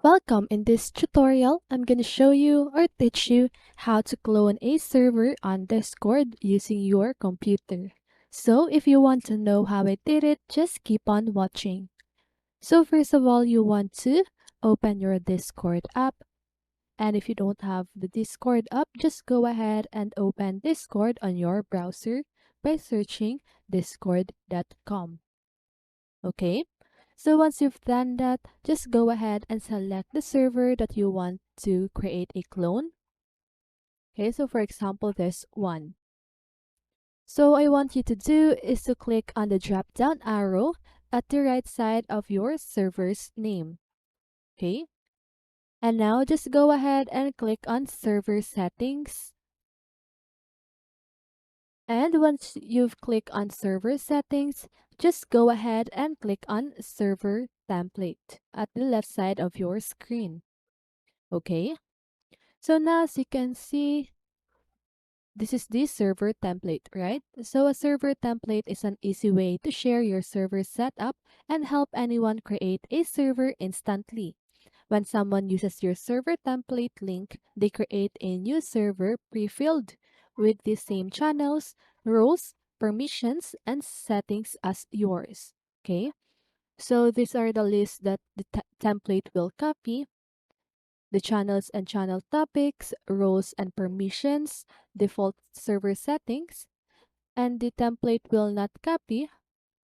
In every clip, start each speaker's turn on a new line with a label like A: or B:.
A: Welcome. In this tutorial, I'm going to show you or teach you how to clone a server on Discord using your computer. So if you want to know how I did it, just keep on watching. So first of all, you want to open your Discord app. And if you don't have the Discord app, just go ahead and open Discord on your browser by searching discord.com. Okay? So once you've done that, just go ahead and select the server that you want to create a clone. Okay, so for example, this one. So I want you to do is to click on the drop down arrow at the right side of your server's name. Okay, and now just go ahead and click on server settings. And once you've clicked on server settings, just go ahead and click on server template at the left side of your screen. Okay, so now as you can see, this is the server template, right? So a server template is an easy way to share your server setup and help anyone create a server instantly. When someone uses your server template link, they create a new server pre-filled with the same channels, roles, permissions, and settings as yours. Okay, so these are the lists that the template will copy: the channels and channel topics, roles and permissions, default server settings, and the template will not copy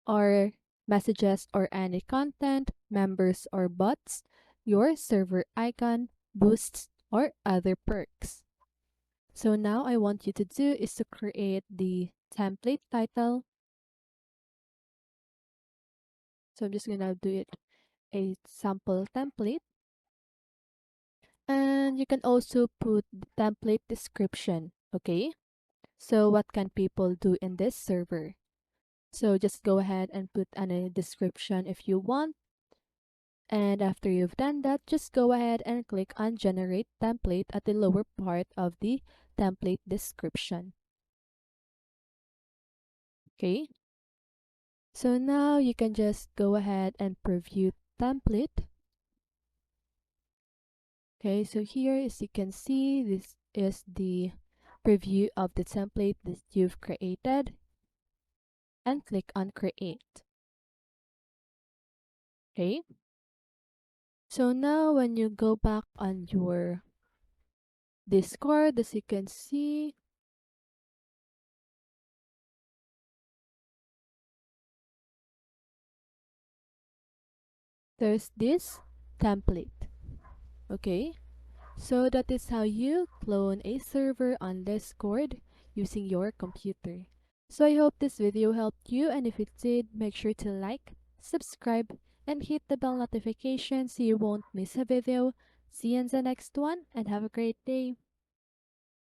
A: or messages or any content, members or bots, your server icon, boosts, or other perks. So now I want you to do is to create the template title. So I'm just gonna do it a sample template. And you can also put the template description, okay? So what can people do in this server? So just go ahead and put a description if you want. And after you've done that, just go ahead and click on generate template at the lower part of the template description. Okay. So now you can just go ahead and preview template. Okay, so here as you can see, this is the preview of the template that you've created, and click on create. Okay. So now when you go back on your Discord, as you can see, there's this template. Okay, so that is how you clone a server on Discord using your computer. So I hope this video helped you, and if it did, make sure to like, subscribe, and hit the bell notification so you won't miss a video. See you in the next one, and have a great day.